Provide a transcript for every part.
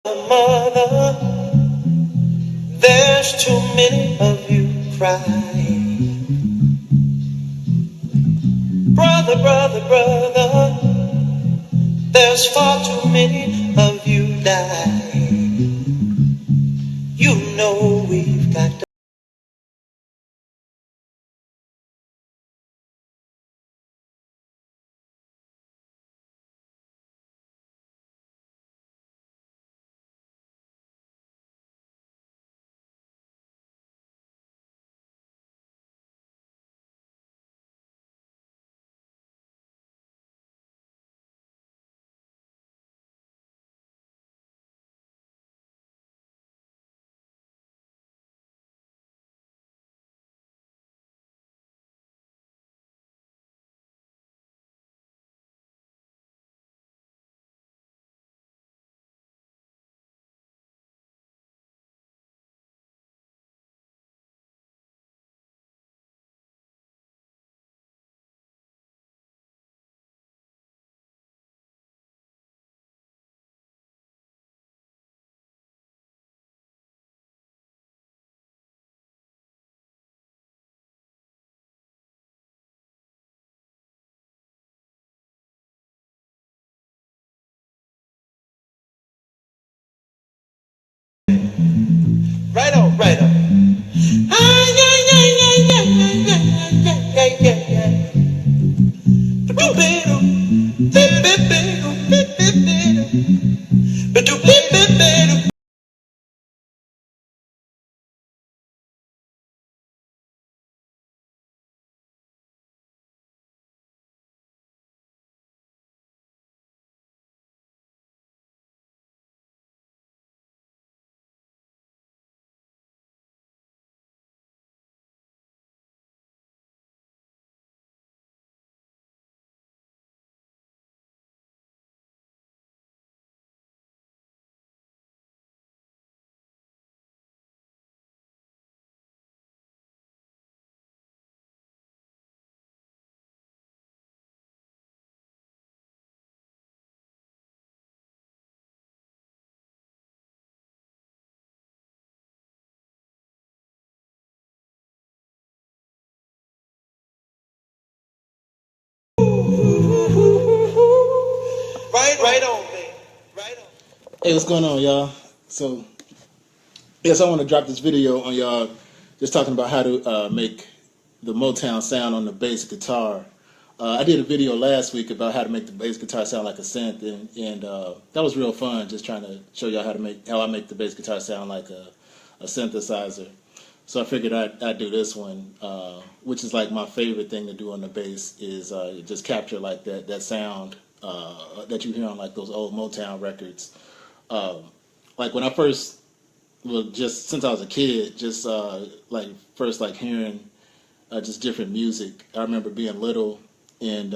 Mother, there's too many of you crying. Brother, brother, brother, there's far too many of you dying. You know we've got to. Right on, right on. Ah, yeah, yeah, yeah, yeah, yeah, yeah, yeah, yeah, yeah. Ba-do-ba-do, ba-ba-ba-do, ba-ba-ba-do, ba-do-ba-ba-ba-do. Right on, man. Right on. Hey, what's going on, y'all? So, yes, I want to drop this video on y'all just talking about how to make the Motown sound on the bass guitar. I did a video last week about how to make the bass guitar sound like a synth, and that was real fun, just trying to show y'all how I make the bass guitar sound like a synthesizer. So I figured I'd do this one, which is like my favorite thing to do on the bass is just capture like that sound that you hear on like those old Motown records. Like when I first, well, just since I was a kid, just like first like hearing just different music. I remember being little and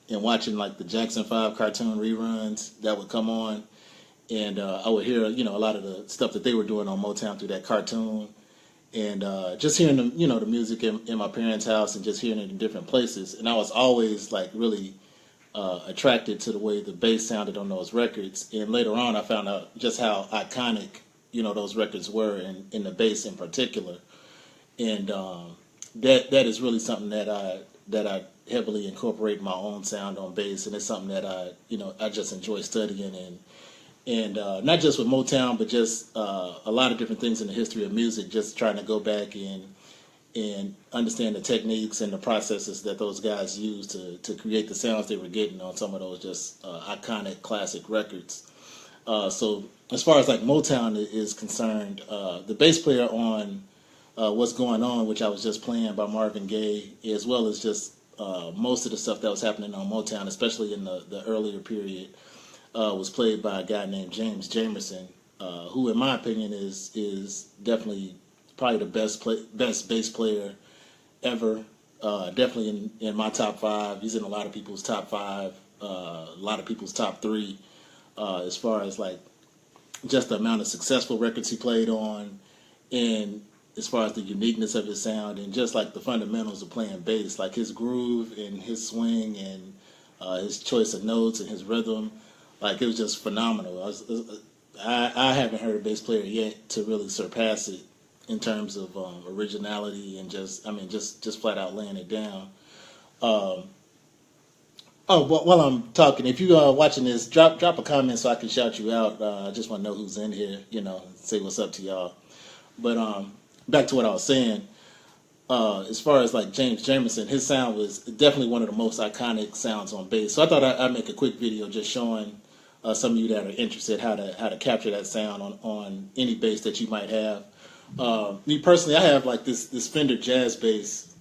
watching like the Jackson 5 cartoon reruns that would come on, and I would hear a lot of the stuff that they were doing on Motown through that cartoon, and just hearing the music in my parents' house and just hearing it in different places, and I was always like really attracted to the way the bass sounded on those records. And later on, I found out just how iconic those records were, in the bass in particular. And that is really something that I heavily incorporate in my own sound on bass, and it's something that I just enjoy studying, and not just with Motown, but just a lot of different things in the history of music. Just trying to go back and understand the techniques and the processes that those guys used to create the sounds they were getting on some of those just iconic classic records. So as far as like Motown is concerned, the bass player on What's Going On, which I was just playing by Marvin Gaye, as well as just most of the stuff that was happening on Motown, especially in the earlier period, was played by a guy named Jamerson, who in my opinion is definitely probably the best bass player ever. Definitely in my top five. He's in a lot of people's top five, a lot of people's top three, as far as like just the amount of successful records he played on, and as far as the uniqueness of his sound, and just like the fundamentals of playing bass, like his groove and his swing and his choice of notes and his rhythm, like it was just phenomenal. I haven't heard a bass player yet to really surpass it in terms of originality and just flat out laying it down. Um, oh, while I'm talking, if you are watching this, drop a comment so I can shout you out. I just want to know who's in here, say what's up to y'all. But back to what I was saying. As far as like James Jamerson, his sound was definitely one of the most iconic sounds on bass. So I thought I'd make a quick video just showing some of you that are interested how to capture that sound on any bass that you might have. Me personally, I have like this Fender Jazz Bass.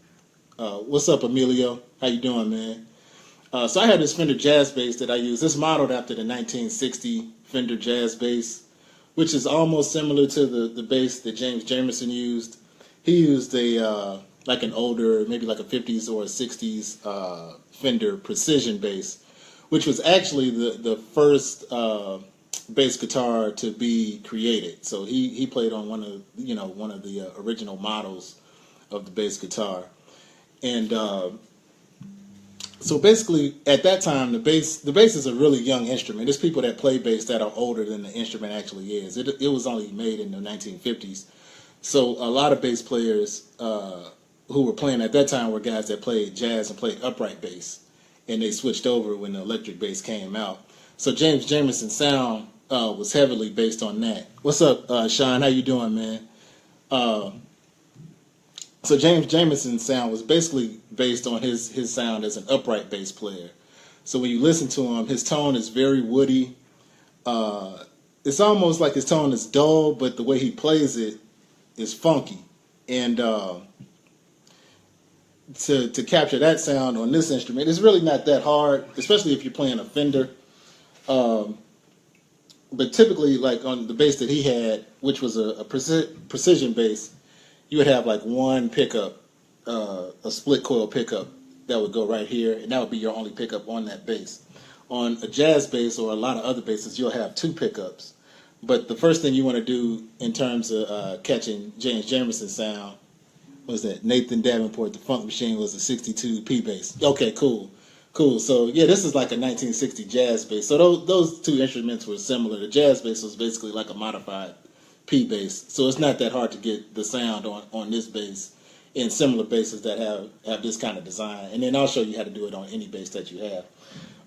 What's up, Emilio? How you doing, man? So I have this Fender Jazz Bass that I use. It's modeled after the 1960 Fender Jazz Bass, which is almost similar to the bass that James Jamerson used. He used like an older, maybe like a 50s or a 60s Fender Precision bass, which was actually the first bass guitar to be created. So he played on one of the original models of the bass guitar, and so basically at that time the bass is a really young instrument. There's people that play bass that are older than the instrument actually is. It was only made in the 1950s. So a lot of bass players who were playing at that time were guys that played jazz and played upright bass, and they switched over when the electric bass came out. So James Jamerson's sound was heavily based on that. What's up, Sean? How you doing, man? So James Jamerson's sound was basically based on his sound as an upright bass player. So when you listen to him, his tone is very woody. It's almost like his tone is dull, but the way he plays it is funky. And to capture that sound on this instrument, it's really not that hard, especially if you're playing a Fender. But typically, like on the bass that he had, which was a precision bass, you would have like one pickup, a split coil pickup that would go right here, and that would be your only pickup on that bass. On a jazz bass or a lot of other basses, you'll have two pickups. But the first thing you want to do in terms of catching James Jamerson's sound was that Nathan Davenport, the Funk Machine, was a 62 P bass. Okay, cool. So yeah, this is like a 1960 jazz bass. So those two instruments were similar. The jazz bass was basically like a modified P bass. So it's not that hard to get the sound on this bass and similar basses that have this kind of design. And then I'll show you how to do it on any bass that you have.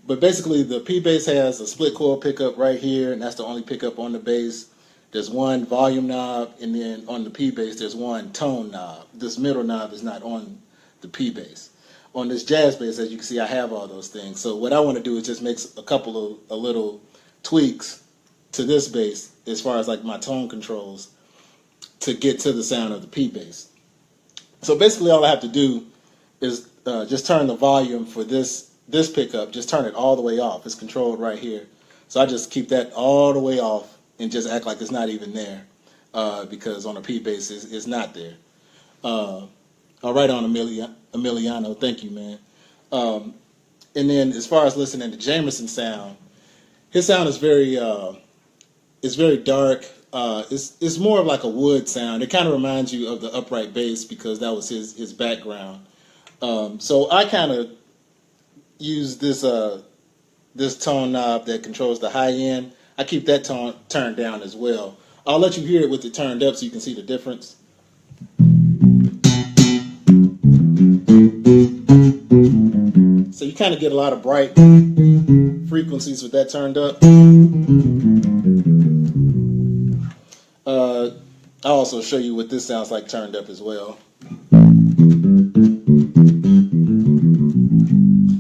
But basically, the P bass has a split coil pickup right here, and that's the only pickup on the bass. There's one volume knob, and then on the P bass, there's one tone knob. This middle knob is not on the P bass. On this jazz bass, as you can see, I have all those things. So what I want to do is just make a couple of little tweaks to this bass as far as like my tone controls to get to the sound of the P bass. So basically, all I have to do is just turn the volume for this pickup, just turn it all the way off. It's controlled right here. So I just keep that all the way off and just act like it's not even there because on a P bass it's not there. All right, on Emiliano, thank you, man. And then as far as listening to Jamerson's sound, his sound is very dark. It's more of like a wood sound. It kind of reminds you of the upright bass because that was his background. So I kind of use this tone knob that controls the high end. I keep that tone turned down as well. I'll let you hear it with it turned up so you can see the difference. So you kind of get a lot of bright frequencies with that turned up. I'll also show you what this sounds like turned up as well.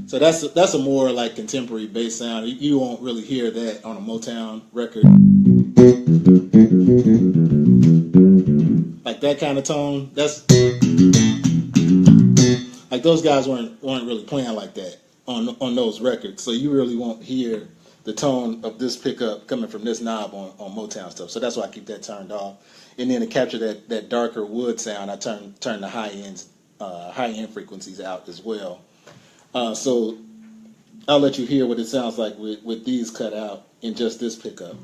So that's a more like contemporary bass sound. You won't really hear that on a Motown record. Like that kind of tone. That's like those guys weren't really playing like that on those records. So you really won't hear the tone of this pickup coming from this knob on Motown stuff. So that's why I keep that turned off. And then to capture that darker wood sound, I turn the high end frequencies out as well. So I'll let you hear what it sounds like with these cut out in just this pickup.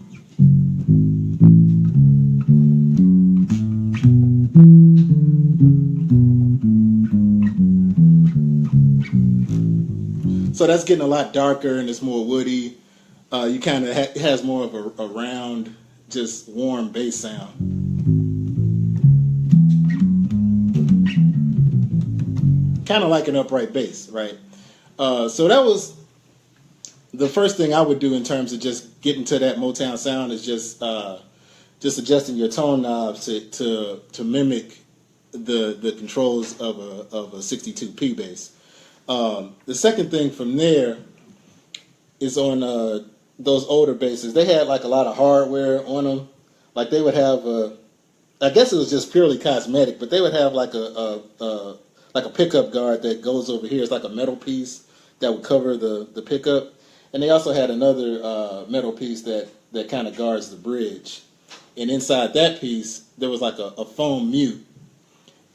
So that's getting a lot darker and it's more woody. You kind of it has more of a round just warm bass sound. Kind of like an upright bass, right? So that was the first thing I would do in terms of just getting to that Motown sound, is just adjusting your tone knobs to mimic the controls of a 62P bass. The second thing from there is on those older basses. They had like a lot of hardware on them. Like they would have I guess it was just purely cosmetic, but they would have like a pickup guard that goes over here. It's like a metal piece that would cover the pickup, and they also had another metal piece that kind of guards the bridge. And inside that piece, there was like a foam mute.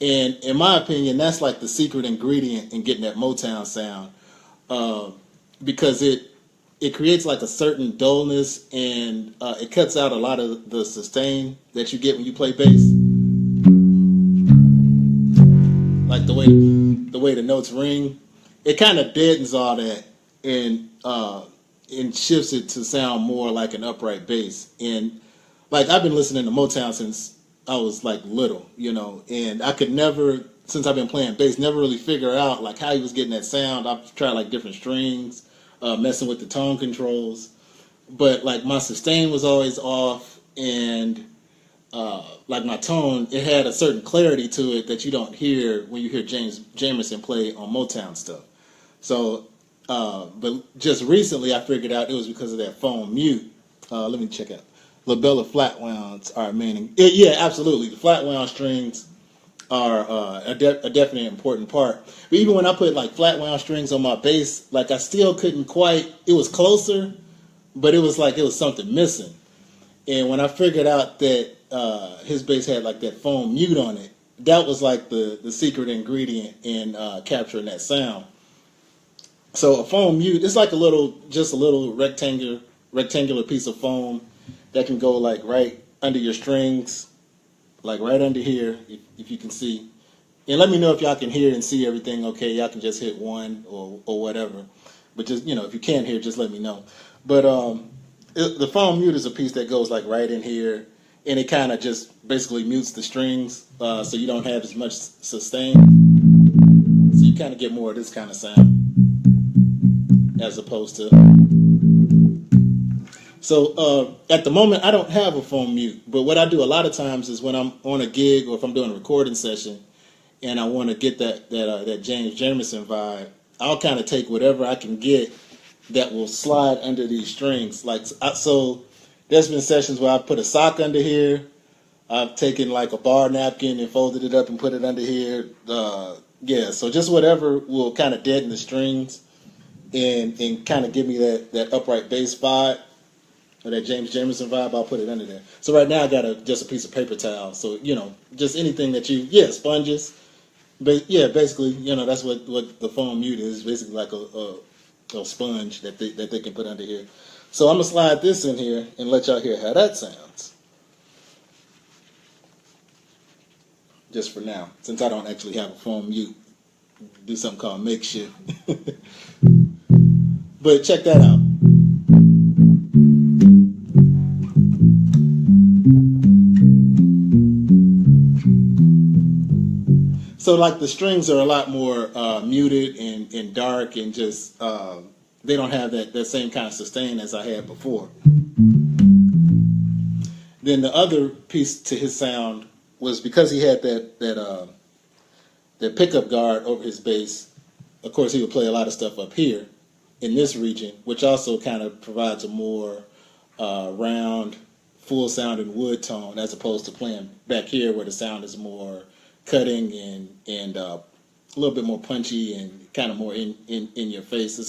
And in my opinion, that's like the secret ingredient in getting that Motown sound, because it creates like a certain dullness, and it cuts out a lot of the sustain that you get when you play bass. Like the way the notes ring, it kind of deadens all that and shifts it to sound more like an upright bass. And like I've been listening to Motown since I was like little, and I could never, since I've been playing bass, never really figure out like how he was getting that sound. I've tried like different strings, messing with the tone controls, but like my sustain was always off, and like my tone, it had a certain clarity to it that you don't hear when you hear Jamerson play on Motown stuff. So, but just recently I figured out it was because of that foam mute. Let me check out. Labella flat wounds are meaning. Yeah, absolutely. The flat wound strings are a definitely important part. But even when I put like flat wound strings on my bass, like I still couldn't quite. It was closer, but it was like it was something missing. And when I figured out that his bass had like that foam mute on it, that was like the secret ingredient in capturing that sound. So a foam mute, it's like a little rectangular piece of foam that can go like right under your strings, like right under here, if you can see. And let me know if y'all can hear and see everything okay. Y'all can just hit 1 or whatever. But just, if you can't hear, just let me know. But the foam mute is a piece that goes like right in here, and it kind of just basically mutes the strings, so you don't have as much sustain. So you kind of get more of this kind of sound as opposed to. So at the moment, I don't have a foam mute, but what I do a lot of times is when I'm on a gig or if I'm doing a recording session and I want to get that James Jamerson vibe, I'll kind of take whatever I can get that will slide under these strings. So there's been sessions where I put a sock under here. I've taken like a bar napkin and folded it up and put it under here. So just whatever will kind of deaden the strings and kind of give me that upright bass vibe. Or that James Jamerson vibe, I'll put it under there. So right now I got just a piece of paper towel. So, just anything that sponges. But yeah, basically, that's what the foam mute is. Basically like a sponge that they can put under here. So I'm going to slide this in here and let y'all hear how that sounds. Just for now, since I don't actually have a foam mute. Do something called makeshift. But check that out. So like the strings are a lot more muted and dark and just they don't have that same kind of sustain as I had before. Then the other piece to his sound was because he had that pickup guard over his bass. Of course, he would play a lot of stuff up here in this region, which also kind of provides a more round, full sounding wood tone as opposed to playing back here where the sound is more cutting and a little bit more punchy and kind of more in your face. It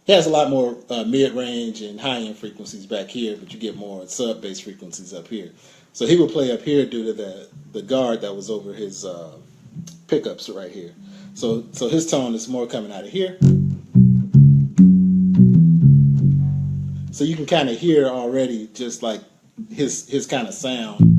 has a lot more mid-range and high-end frequencies back here, but you get more sub-bass frequencies up here. So he would play up here due to the guard that was over his pickups right here. So his tone is more coming out of here. So you can kind of hear already just like his kind of sound.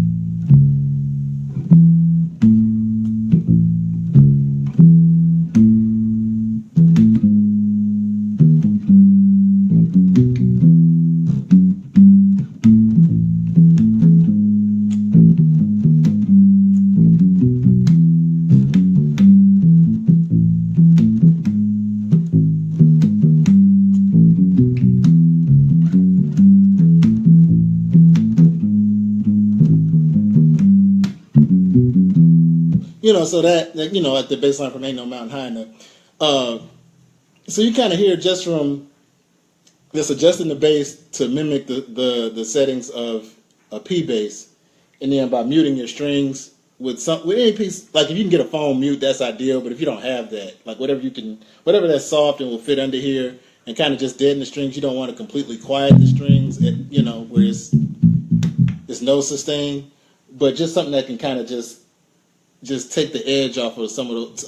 so that like the bass line from Ain't No Mountain High Enough. So you kind of hear just from just adjusting the bass to mimic the settings of a P bass, and then by muting your strings with any piece, like if you can get a phone mute, that's ideal. But if you don't have that, like whatever that's soft and will fit under here, and kind of just deaden the strings. You don't want to completely quiet the strings, where it's no sustain, but just something that can kind of just take the edge off of a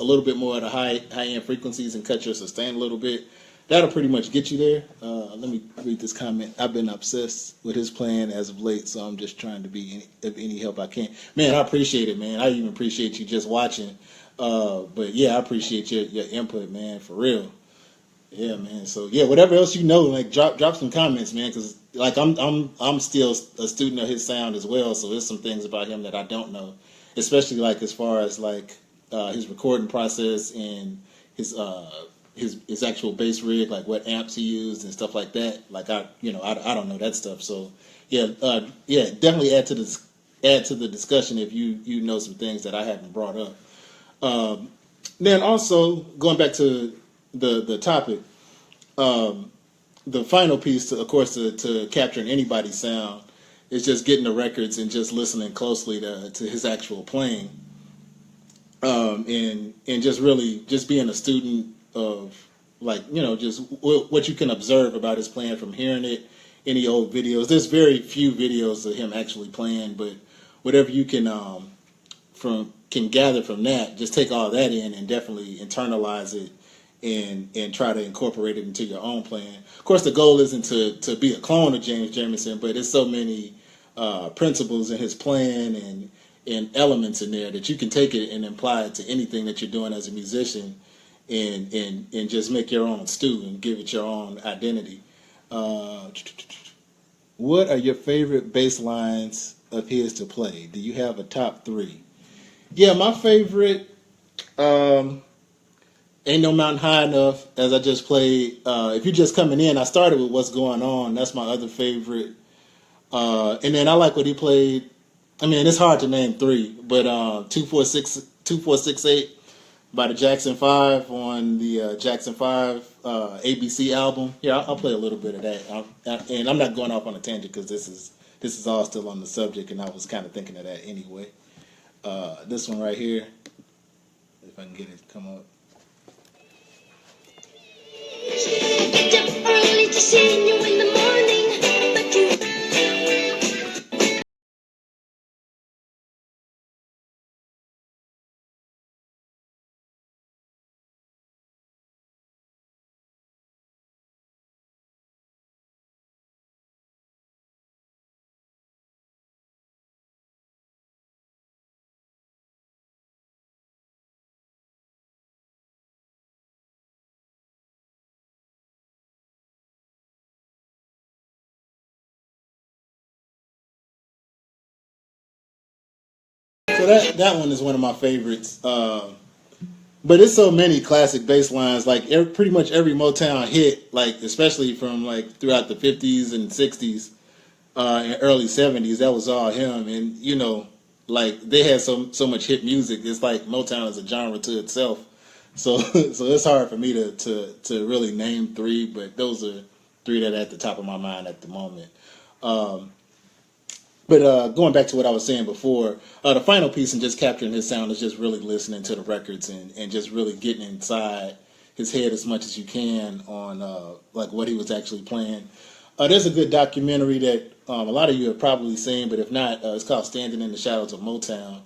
little bit more of the high end frequencies and cut your sustain a little bit. That'll pretty much get you there. Let me read this comment. I've been obsessed with his playing as of late, so I'm just trying to be of any help I can. Man, I appreciate it, man. I even appreciate you just watching. But yeah, I appreciate your input, man, for real. Yeah, man. So yeah, whatever else like drop some comments, man, because like I'm still a student of his sound as well. So there's some things about him that I don't know, especially like as far as like his recording process and his actual bass rig, like what amps he used and stuff like that. Like I don't know that stuff. So yeah, definitely add to the discussion if you know some things that I haven't brought up. Then also going back to the topic, the final piece, to capturing anybody's sound is just getting the records and just listening closely to his actual playing, and just really just being a student of just what you can observe about his playing from hearing it, any old videos. There's very few videos of him actually playing, but whatever you can gather from that, just take all that in and definitely internalize it and try to incorporate it into your own playing. Of course, the goal isn't to be a clone of James Jamerson, but there's so many principles in his playing and elements in there that you can take it and apply it to anything that you're doing as a musician, and just make your own stew and give it your own identity. What are your favorite bass lines of his to play? Do you have a top 3? Yeah, my favorite, Ain't No Mountain High Enough, as I just played. If you're just coming in, I started with What's Going On. That's my other favorite. And then I like what he played. I mean, it's hard to name 3, but 2468 by the Jackson 5 on the Jackson 5 ABC album. Yeah, I'll play a little bit of that. And I'm not going off on a tangent because this is all still on the subject, and I was kind of thinking of that anyway. This one right here, if I can get it to come up. Get up early to see you in the morning, but you So that one is one of my favorites. But it's so many classic bass lines. Like pretty much every Motown hit, like especially from like throughout the 50s and 60s and early 70s, that was all him. And like they had so much hit music. It's like Motown is a genre to itself. So it's hard for me to really name 3, but those are 3 that are at the top of my mind at the moment. But going back to what I was saying before, the final piece and just capturing his sound is just really listening to the records and just really getting inside his head as much as you can on like what he was actually playing. There's a good documentary that a lot of you have probably seen, but if not, it's called Standing in the Shadows of Motown.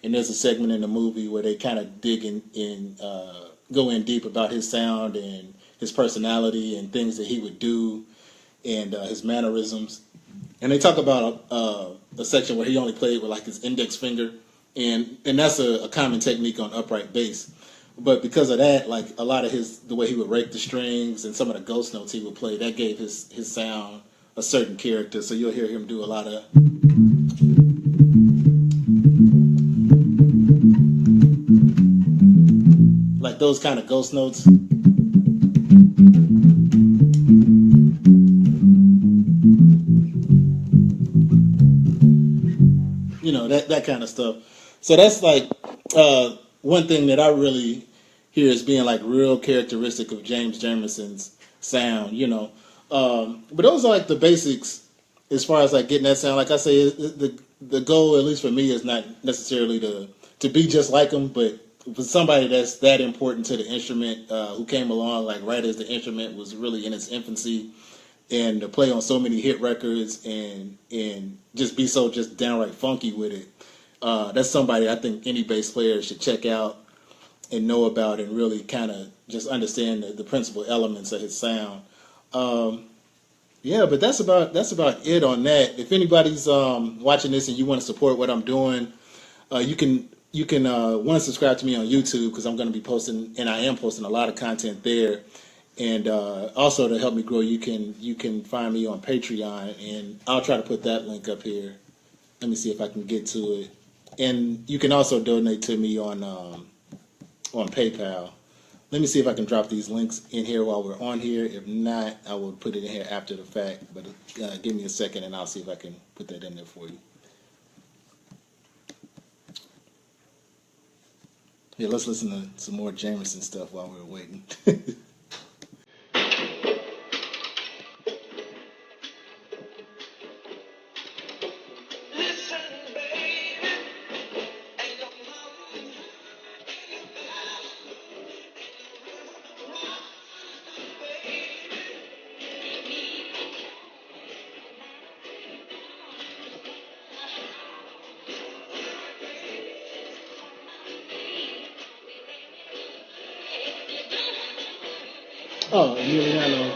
And there's a segment in the movie where they kind of dig in, go in deep about his sound and his personality and things that he would do and his mannerisms. And they talk about a section where he only played with like his index finger, and that's a common technique on upright bass. But because of that, like a lot of the way he would rake the strings and some of the ghost notes he would play, that gave his sound a certain character. So you'll hear him do a lot of like those kind of ghost notes. That kind of stuff. So that's like one thing that I really hear as being like real characteristic of James Jamerson's sound, but those are like the basics as far as like getting that sound. Like I say, the goal, at least for me, is not necessarily to be just like him, but for somebody that's that important to the instrument, who came along like right as the instrument was really in its infancy, and to play on so many hit records and just be so just downright funky with it. That's somebody I think any bass player should check out and know about and really kind of just understand the principal elements of his sound. Yeah, but that's about it on that. If anybody's watching this and you want to support what I'm doing, you can one, subscribe to me on YouTube, because I'm going to be posting, and I am posting a lot of content there. And also, to help me grow, you can find me on Patreon, and I'll try to put that link up here. Let me see if I can get to it. And you can also donate to me on PayPal. Let me see if I can drop these links in here while we're on here. If not, I will put it in here after the fact. But give me a second, and I'll see if I can put that in there for you. Yeah, let's listen to some more Jamerson stuff while we're waiting. Listen, baby, ain't no mountain, ain't no valley, ain't no river, rock, baby. Oh, Emiliano.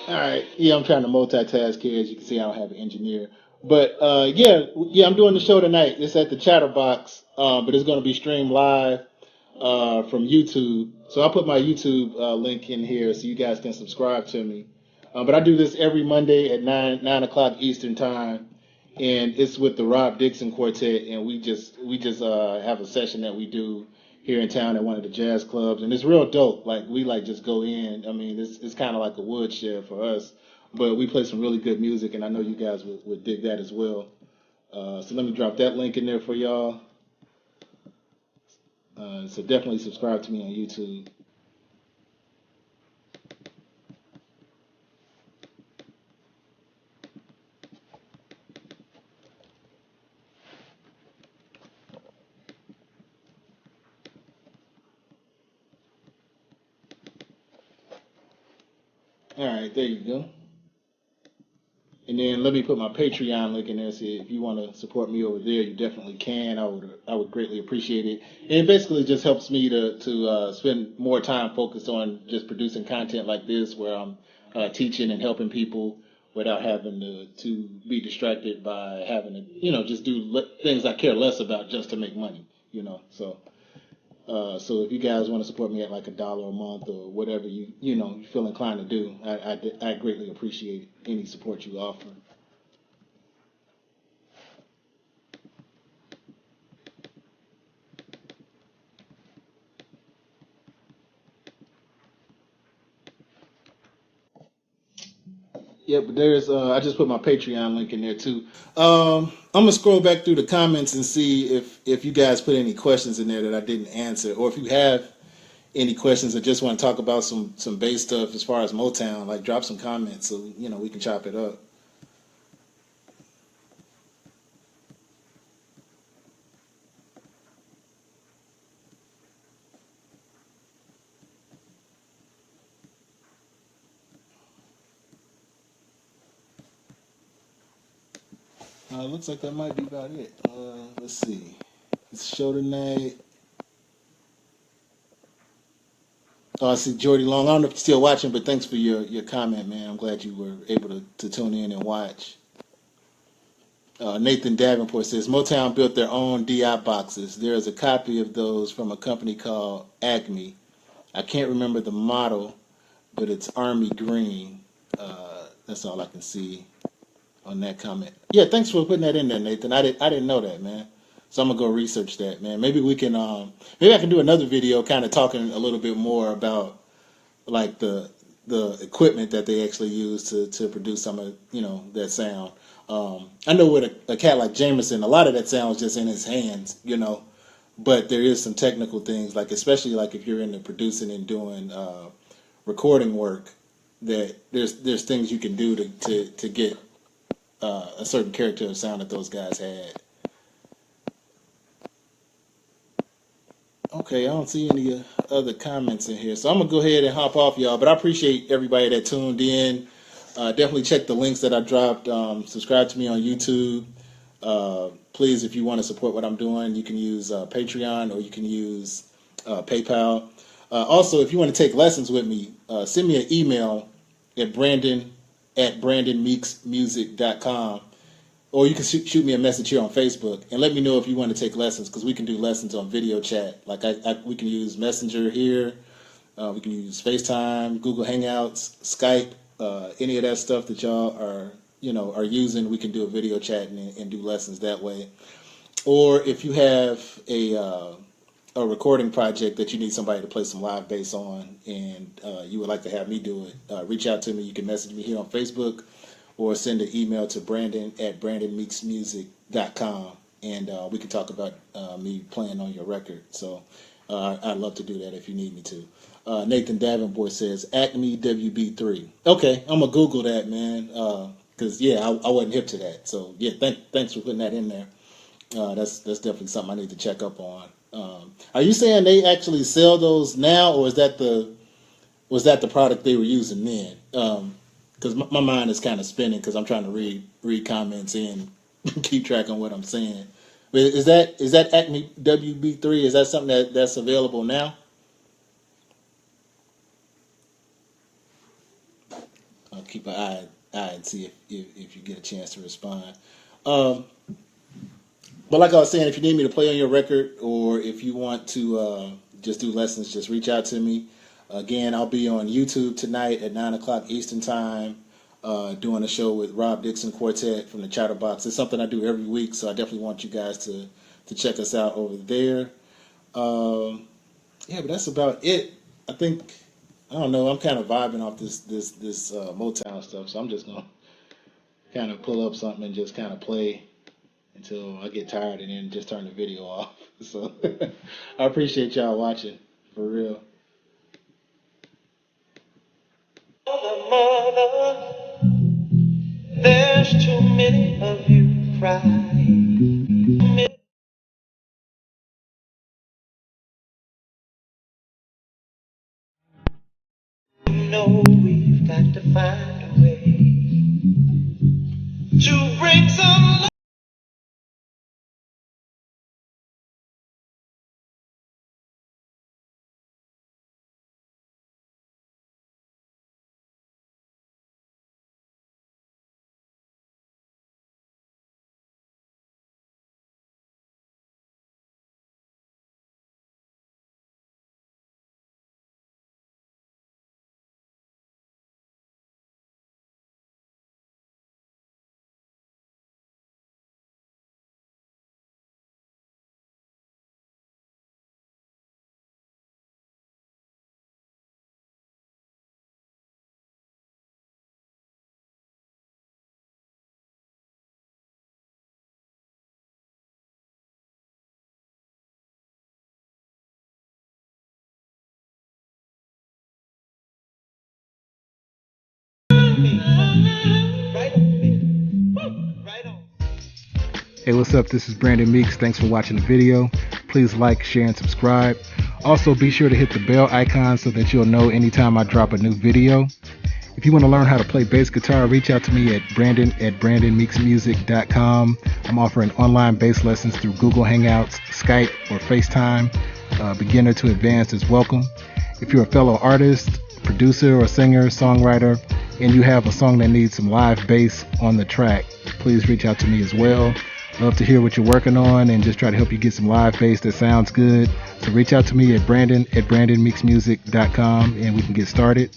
All right. Yeah, I'm trying to multitask here. As you can see, I don't have an engineer. But yeah, I'm doing the show tonight. It's at the Chatterbox, but it's going to be streamed live from YouTube. So I'll put my YouTube link in here so you guys can subscribe to me. But I do this every Monday at 9 o'clock Eastern time, and it's with the Rob Dixon Quartet, and we just have a session that we do here in town at one of the jazz clubs, and it's real dope. Like we like just go in. I mean, it's kind of like a woodshed for us, but we play some really good music, and I know you guys would dig that as well. So let me drop that link in there for y'all. So definitely subscribe to me on YouTube. All right, there you go. And then let me put my Patreon link in there. So if you want to support me over there, you definitely can. I would greatly appreciate it. And it basically just helps me to spend more time focused on just producing content like this, where I'm teaching and helping people without having to be distracted by having to just do things I care less about just to make money. So if you guys want to support me at like $1 a month or whatever you feel inclined to do, I greatly appreciate any support you offer. Yeah, but there's I just put my Patreon link in there too. I'm gonna scroll back through the comments and see if you guys put any questions in there that I didn't answer, or if you have any questions or just want to talk about some bass stuff as far as Motown, like drop some comments so we can chop it up. Looks like that might be about it. Let's see. It's a show tonight. Oh, I see Jordy Long. I don't know if you're still watching, but thanks for your comment, man. I'm glad you were able to tune in and watch. Nathan Davenport says, Motown built their own DI boxes. There is a copy of those from a company called Acme. I can't remember the model, but it's Army Green. That's all I can see on that comment. Yeah, thanks for putting that in there, Nathan. I didn't know that, man. So I'm gonna go research that, man. Maybe we can maybe I can do another video kind of talking a little bit more about like the equipment that they actually use to produce some of that sound. I know with a cat like Jamerson, a lot of that sounds just in his hands, you know. But there is some technical things, like especially like if you're into producing and doing recording work, that there's things you can do to get a certain character of sound that those guys had. Okay, I don't see any other comments in here, so I'm gonna go ahead and hop off, y'all. But I appreciate everybody that tuned in. Definitely check the links that I dropped. Subscribe to me on YouTube. Please, if you want to support what I'm doing, you can use Patreon or you can use PayPal. Also, if you want to take lessons with me, send me an email at brandonmeeksmusic.com, or you can shoot me a message here on Facebook and let me know if you want to take lessons, because we can do lessons on video chat. Like we can use Messenger here, we can use FaceTime, Google Hangouts, Skype, any of that stuff that y'all are using. We can do a video chat and do lessons that way. Or if you have a recording project that you need somebody to play some live bass on, and you would like to have me do it, reach out to me. You can message me here on Facebook or send an email to brandon@brandonmeeksmusic.com, and we can talk about me playing on your record. So I'd love to do that if you need me to. Nathan Davenport says Acme WB3. Okay, I'm gonna Google that, man, because I wasn't hip to that. So yeah, thanks for putting that in there. That's definitely something I need to check up on. Are you saying they actually sell those now, or was that the product they were using then? Because my mind is kind of spinning because I'm trying to read comments and keep track on what I'm saying. But is that Acme WB3? Is that something that's available now? I'll keep an eye and see if you get a chance to respond. But like I was saying, if you need me to play on your record, or if you want to just do lessons, just reach out to me. Again, I'll be on YouTube tonight at 9 o'clock Eastern Time, doing a show with Rob Dixon Quartet from the Chatterbox. It's something I do every week, so I definitely want you guys to check us out over there. But that's about it. I don't know, I'm kind of vibing off this Motown stuff, so I'm just going to kind of pull up something and just kind of play until I get tired and then just turn the video off. So I appreciate y'all watching, for real. Mother, there's too many of you crying. You know we've got to find a way to bring some love. Right on. Hey, what's up? This is Brandon Meeks. Thanks for watching the video. Please like, share, and subscribe. Also, be sure to hit the bell icon so that you'll know anytime I drop a new video. If you want to learn how to play bass guitar, reach out to me at brandon@brandonmeeksmusic.com. I'm offering online bass lessons through Google Hangouts, Skype, or FaceTime. Beginner to advanced is welcome. If you're a fellow artist, producer, or singer, songwriter, and you have a song that needs some live bass on the track, please reach out to me as well. Love to hear what you're working on and just try to help you get some live bass that sounds good. So reach out to me at brandon@brandonmeeksmusic.com and we can get started.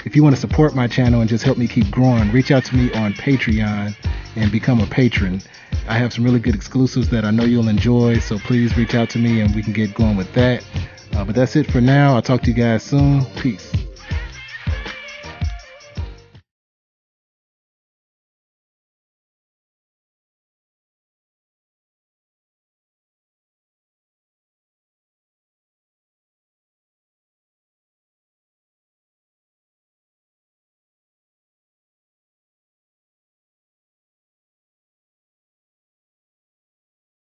If you want to support my channel and just help me keep growing, reach out to me on Patreon and become a patron. I have some really good exclusives that I know you'll enjoy, so please reach out to me and we can get going with that. But that's it for now. I'll talk to you guys soon. Peace.